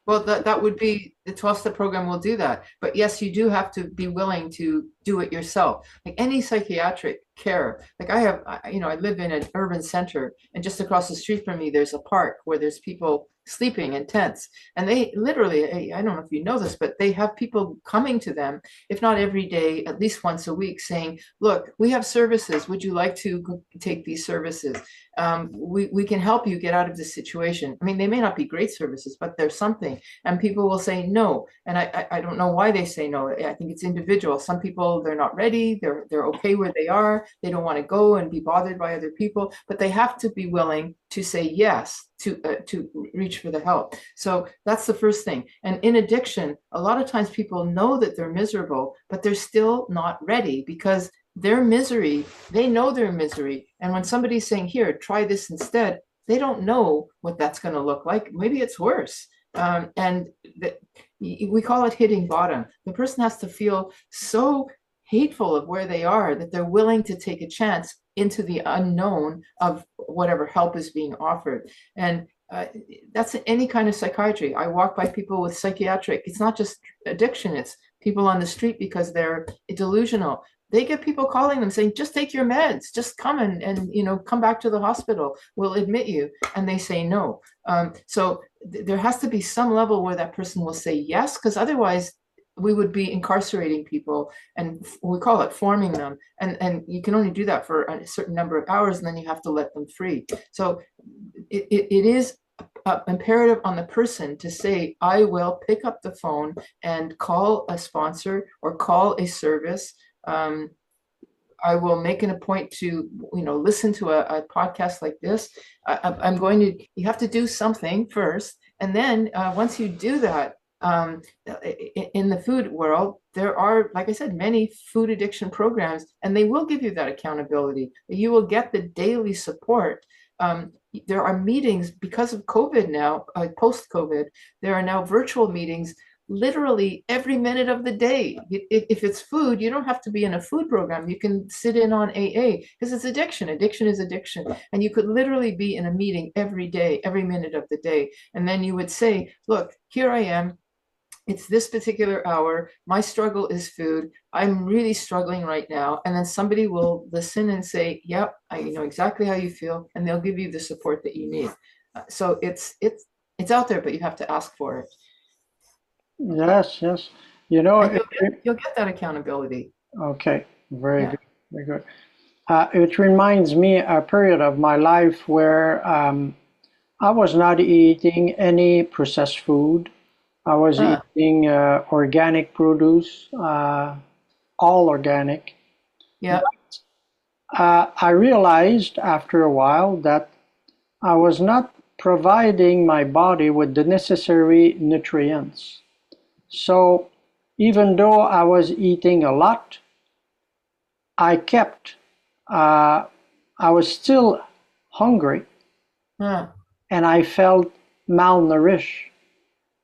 Well, that would be, the 12-step program will do that. But yes, you do have to be willing to do it yourself. Like any psychiatric care, like I live in an urban center, and just across the street from me, there's a park where there's people sleeping in tents. And they literally, I don't know if you know this, but they have people coming to them, if not every day, at least once a week, saying, look, we have services. Would you like to take these services? We can help you get out of this situation. I mean, they may not be great services, but there's something. And people will say no. And I don't know why they say no. I think it's individual. Some people, they're not ready. They're okay where they are. They don't want to go and be bothered by other people, but they have to be willing to say yes, to reach for the help. So that's the first thing. And in addiction, a lot of times people know that they're miserable, but they're still not ready because their misery, they know their misery. And when somebody's saying, here, try this instead, they don't know what that's going to look like. Maybe it's worse. And we call it hitting bottom. The person has to feel so hateful of where they are that they're willing to take a chance into the unknown of whatever help is being offered. And that's any kind of psychiatry. I walk by people with psychiatric, it's not just addiction, it's people on the street because they're delusional. They get people calling them saying, just take your meds, just come and come back to the hospital, we'll admit you. And they say no. So there has to be some level where that person will say yes, because otherwise we would be incarcerating people, and we call it forming them. And you can only do that for a certain number of hours, and then you have to let them free. So it is imperative on the person to say, I will pick up the phone and call a sponsor or call a service. I will make it a point to, listen to a podcast like this. You have to do something first. And then once you do that, in the food world, there are, like I said, many food addiction programs, and they will give you that accountability. You will get the daily support. There are meetings because of COVID now, post-COVID, there are now virtual meetings literally every minute of the day. If it's food, you don't have to be in a food program. You can sit in on AA because it's addiction. Addiction is addiction. And you could literally be in a meeting every day, every minute of the day. And then you would say, look, here I am. It's this particular hour. My struggle is food. I'm really struggling right now. And then somebody will listen and say, yep, I know exactly how you feel. And they'll give you the support that you need. So it's out there, but you have to ask for it. Yes, yes. You'll get that accountability. Okay, very good, very good. It reminds me a period of my life where I was not eating any processed food. I was eating organic produce, all organic. Yeah. But, I realized after a while that I was not providing my body with the necessary nutrients. So even though I was eating a lot, I was still hungry, and I felt malnourished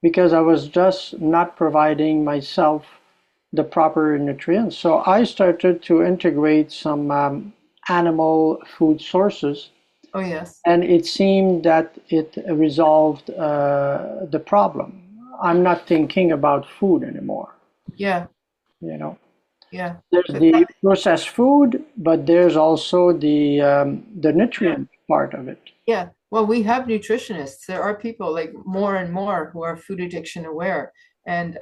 because I was just not providing myself the proper nutrients. So I started to integrate some animal food sources. Oh, yes. And it seemed that it resolved the problem. I'm not thinking about food anymore. Yeah. Yeah. There's the processed food, but there's also the nutrient part of it. Yeah. Well, we have nutritionists. There are people like more and more who are food addiction aware. And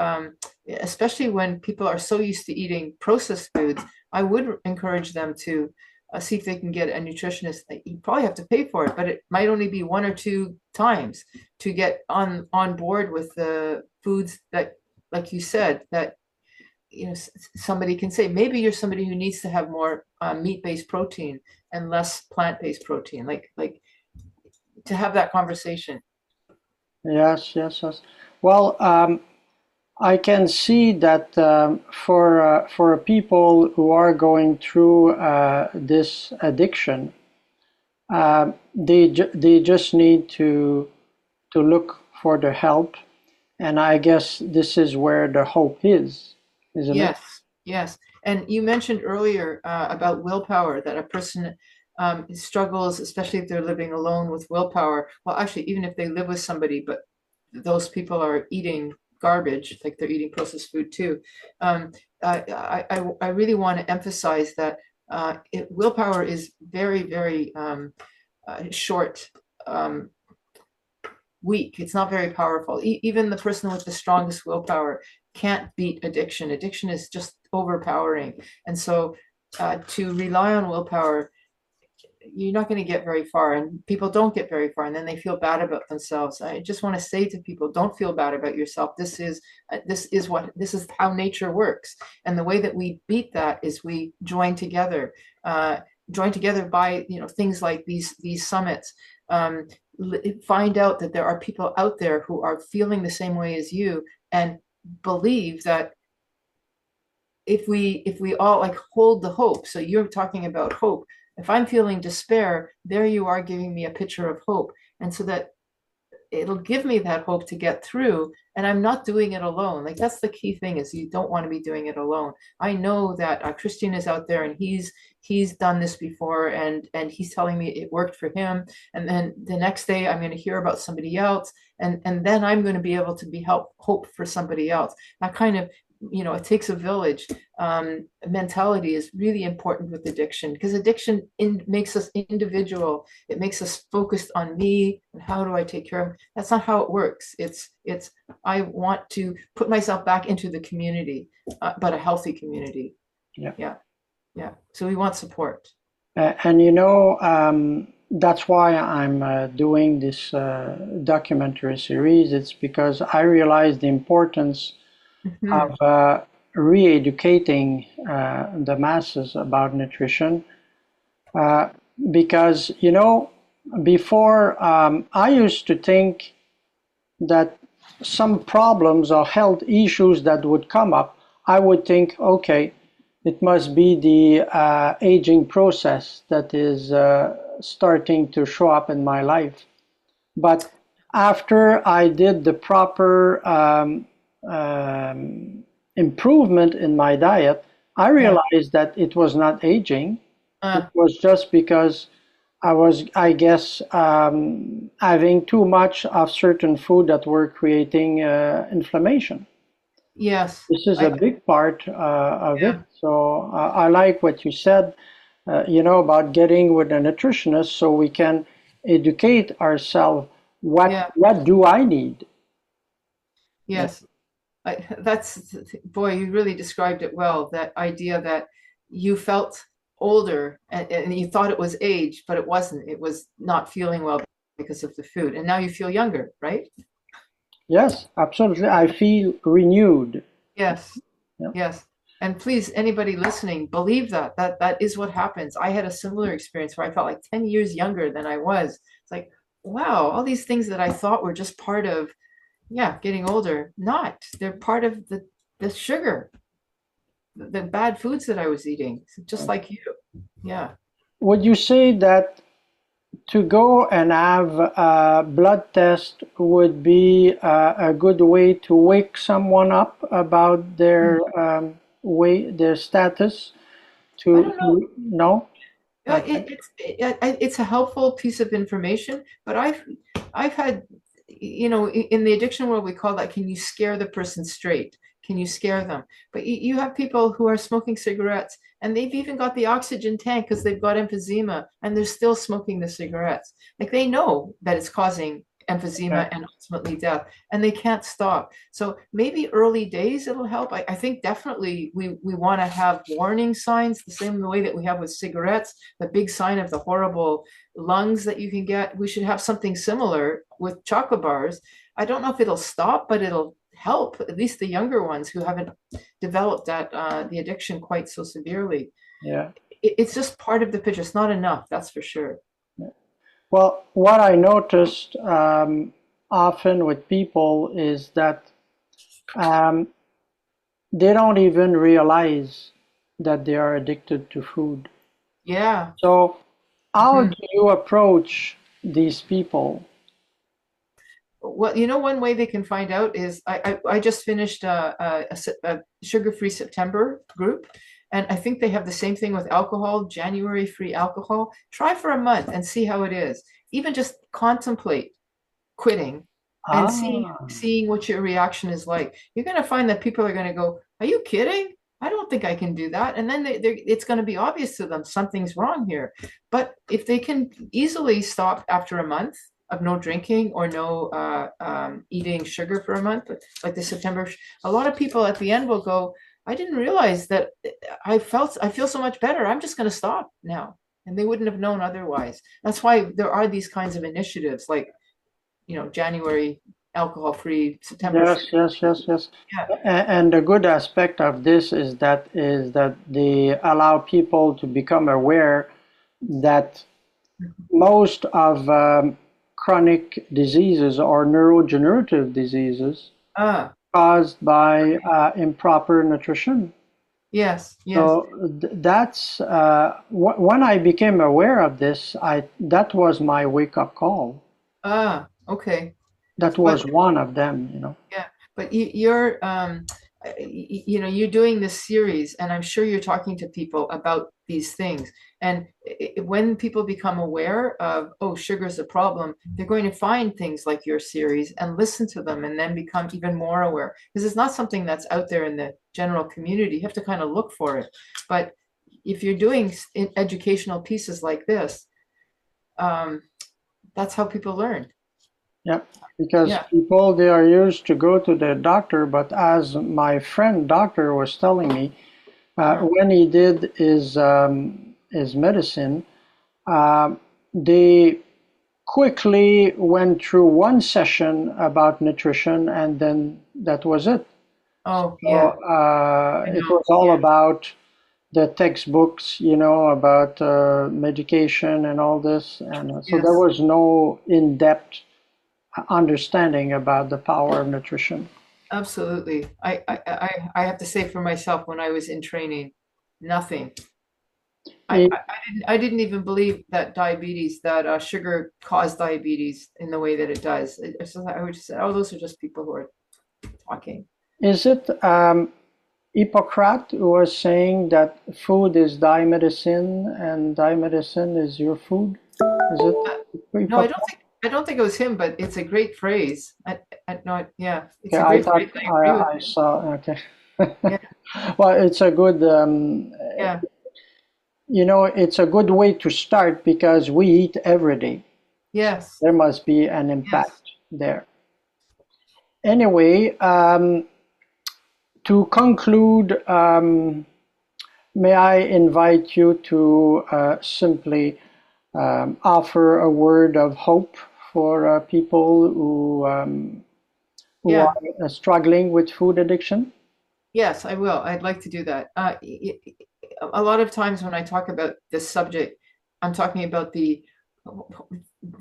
especially when people are so used to eating processed foods, I would encourage them to see if they can get a nutritionist. You probably have to pay for it, but it might only be 1 or 2 times to get on board with the foods that, like you said, that somebody can say, maybe you're somebody who needs to have more meat-based protein and less plant-based protein, like to have that conversation. Yes. Well, I can see that for people who are going through this addiction, they just need to look for the help, and I guess this is where the hope is, isn't it? Yes. And you mentioned earlier about willpower, that a person struggles, especially if they're living alone, with willpower. Well, actually, even if they live with somebody, but those people are eating garbage, like they're eating processed food too. I really want to emphasize that willpower is very, very short, weak. It's not very powerful. Even the person with the strongest willpower can't beat addiction. Addiction is just overpowering. And so to rely on willpower, you're not going to get very far, and people don't get very far, and then they feel bad about themselves. I just want to say to people, don't feel bad about yourself. This is how nature works, and the way that we beat that is we join together. joined together by, things like these summits. Find out that there are people out there who are feeling the same way as you, and believe that if we all like hold the hope. So you're talking about hope. If I'm feeling despair, there you are giving me a picture of hope. And so that it'll give me that hope to get through, and I'm not doing it alone. Like, that's the key thing, is you don't want to be doing it alone. I know that Christian is out there, and he's done this before, and he's telling me it worked for him, and then the next day I'm going to hear about somebody else, and then I'm going to be able to be hope for somebody else. That kind of, it takes a village mentality is really important with addiction, because addiction makes us individual. It makes us focused on me and how do I take care of them. That's not how it works. It's I want to put myself back into the community, but a healthy community. Yeah. So we want support. And that's why I'm doing this documentary series. It's because I realize the importance of re-educating the masses about nutrition, because before I used to think that some problems or health issues that would come up, I would think, okay, it must be the aging process that is starting to show up in my life. But after I did the proper improvement in my diet, I realized that it was not aging. It was just because I was, I guess, having too much of certain food that were creating inflammation. Yes. This is a big part of it. So I like what you said, about getting with a nutritionist so we can educate ourselves. What do I need? Yes. Boy, you really described it well. That idea that you felt older and you thought it was age, but it wasn't. It was not feeling well because of the food. And now you feel younger, right? Yes, absolutely. I feel renewed. Yes. Yeah. Yes. And please, anybody listening, believe that is what happens. I had a similar experience where I felt like 10 years younger than I was. It's like, wow, all these things that I thought were just part of, getting older, they're part of the sugar, the bad foods that I was eating, just like you. Yeah. Would you say that to go and have a blood test would be a good way to wake someone up about their their status? I don't know. No? Okay. It's a helpful piece of information, but I've had, in the addiction world, we call that, can you scare the person straight? Can you scare them? But you have people who are smoking cigarettes, and they've even got the oxygen tank because they've got emphysema, and they're still smoking the cigarettes. Like, they know that it's causing emphysema and ultimately death, and they can't stop. So maybe early days it'll help. I think definitely we want to have warning signs, the same way that we have with cigarettes, the big sign of the horrible lungs that you can get. We should have something similar with chocolate bars. I don't know if it'll stop, but it'll help at least the younger ones who haven't developed the addiction quite so severely. Yeah. It's just part of the picture. It's not enough, that's for sure. Well, what I noticed often with people is that they don't even realize that they are addicted to food. Yeah. So how do you approach these people? Well, one way they can find out is I just finished a sugar-free September group, and I think they have the same thing with alcohol, January free alcohol. Try for a month and see how it is. Even just contemplate quitting and seeing what your reaction is like. You're going to find that people are going to go, "Are you kidding? I don't think I can do that." And then it's going to be obvious to them something's wrong here. But if they can easily stop after a month of no drinking or no eating sugar for a month, like the September, a lot of people at the end will go, "I didn't realize that I feel so much better. I'm just going to stop now." And they wouldn't have known otherwise. That's why there are these kinds of initiatives like, January alcohol-free, September free. Yes. Yeah. And the good aspect of this is that they allow people to become aware that most of chronic diseases or neurodegenerative diseases Ah, caused by improper nutrition. yes, yes. So that's when I became aware of this. That was my wake-up call. Ah, okay. That But was one of them, yeah, but you're you know, you're doing this series, and I'm sure you're talking to people about these things. And when people become aware of, oh, sugar's a problem, they're going to find things like your series and listen to them, and then become even more aware. Because it's not something that's out there in the general community. You have to kind of look for it. But if you're doing educational pieces like this, um, that's how people learn. Yeah, because Yeah. people they are used to go to the doctor, but as my friend doctor was telling me, when he did his medicine, they quickly went through one session about nutrition, and then that was it. Oh, So yeah. I it know. was all Yeah. about the textbooks, about medication and all this, and so there Yes. was no in-depth understanding about the power of nutrition. Absolutely. I have to say for myself, when I was in training, nothing. It, I didn't even believe that sugar caused diabetes in the way that it does. I would just say, oh, those are just people who are talking. is it Hippocrates who was saying that food is thy medicine and thy medicine is your food? Is it Uh, no, Hippocrates? I don't think it was him, but it's a great phrase. No, yeah, it's Okay, a I great thought phrase. I agree with I it. saw. Okay. Yeah, Well, it's a good, yeah, it's a good way to start because we eat every day. yes, There must be an yes. impact there. Anyway, to conclude, may I invite you to simply offer a word of hope for people who Yeah. are struggling with food addiction? Yes, I will. I'd like to do that. A lot of times when I talk about this subject, I'm talking about the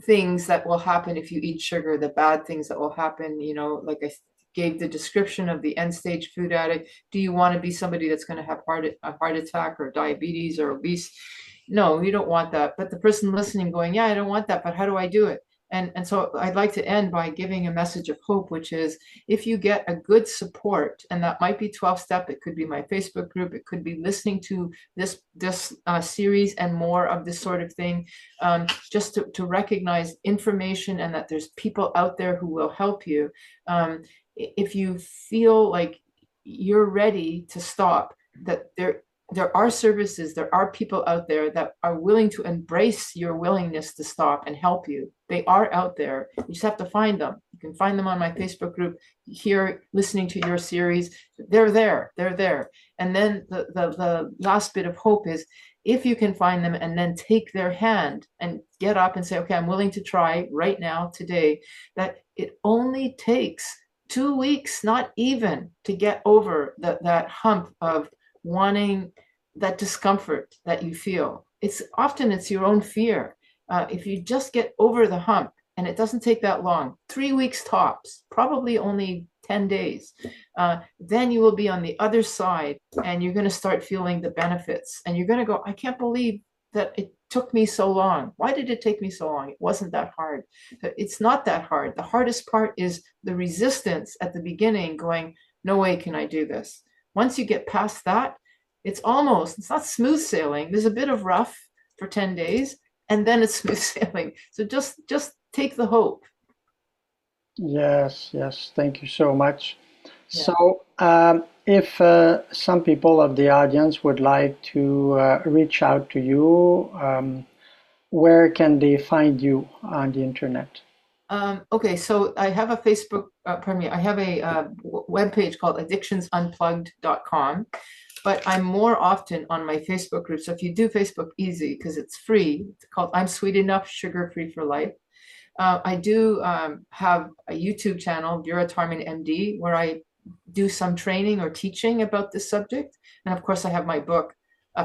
things that will happen if you eat sugar, the bad things that will happen. Like I gave the description of the end stage food addict. Do you want to be somebody that's going to have a heart attack or diabetes or obese? No, you don't want that. But the person listening going, yeah, I don't want that, but how do I do it? And so I'd like to end by giving a message of hope, which is, if you get a good support, and that might be 12 step, it could be my Facebook group, it could be listening to this series and more of this sort of thing, just to recognize information and that there's people out there who will help you. If you feel like you're ready to stop, that there are services, there are people out there that are willing to embrace your willingness to stop and help you. They are out there. You just have to find them. You can find them on my Facebook group, here listening to your series. They're there. They're there. And then the last bit of hope is, if you can find them and then take their hand and get up and say, okay, I'm willing to try right now, today, that it only takes 2 weeks, not even, to get over that hump of wanting, that discomfort that you feel. It's your own fear. If you just get over the hump, and it doesn't take that long, 3 weeks tops, probably only 10 days, then you will be on the other side, and you're going to start feeling the benefits, and you're going to go, I can't believe that it took me so long. Why did it take me so long? It wasn't that hard. It's not that hard. The hardest part is the resistance at the beginning, going, no way can I do this. Once you get past that, it's not smooth sailing. There's a bit of rough for 10 days, and then it's smooth sailing. So just take the hope. Yes, yes. Thank you so much. Yeah. So, if some people of the audience would like to reach out to you, where can they find you on the internet? Okay, so I have a Facebook, pardon me, I have a webpage called addiction.unplugged.com, but I'm more often on my Facebook group. So if you do Facebook easy, because it's free, it's called I'm Sweet Enough, Sugar Free for Life. I do have a YouTube channel, Vera Tarman MD, where I do some training or teaching about this subject. And of course, I have my book,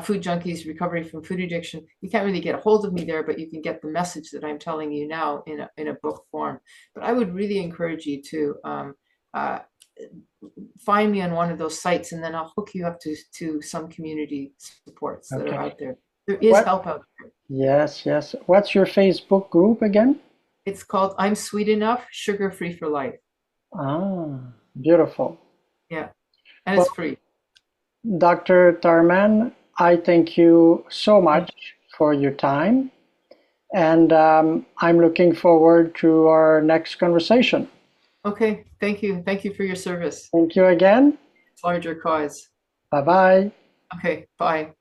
Food Junkies Recovery from Food Addiction. You can't really get a hold of me there, but you can get the message that I'm telling you now in a book form. But I would really encourage you to find me on one of those sites, and then I'll hook you up to some community supports that are out there. There is help out there. Yes, yes. What's your Facebook group again? It's called I'm Sweet Enough, Sugar Free for Life. Ah, beautiful. Yeah, and it's free. Dr. Tarman, I thank you so much for your time, and I'm looking forward to our next conversation. Okay, thank you. Thank you for your service. Thank you again. It's a larger cause. Bye-bye. Okay, bye.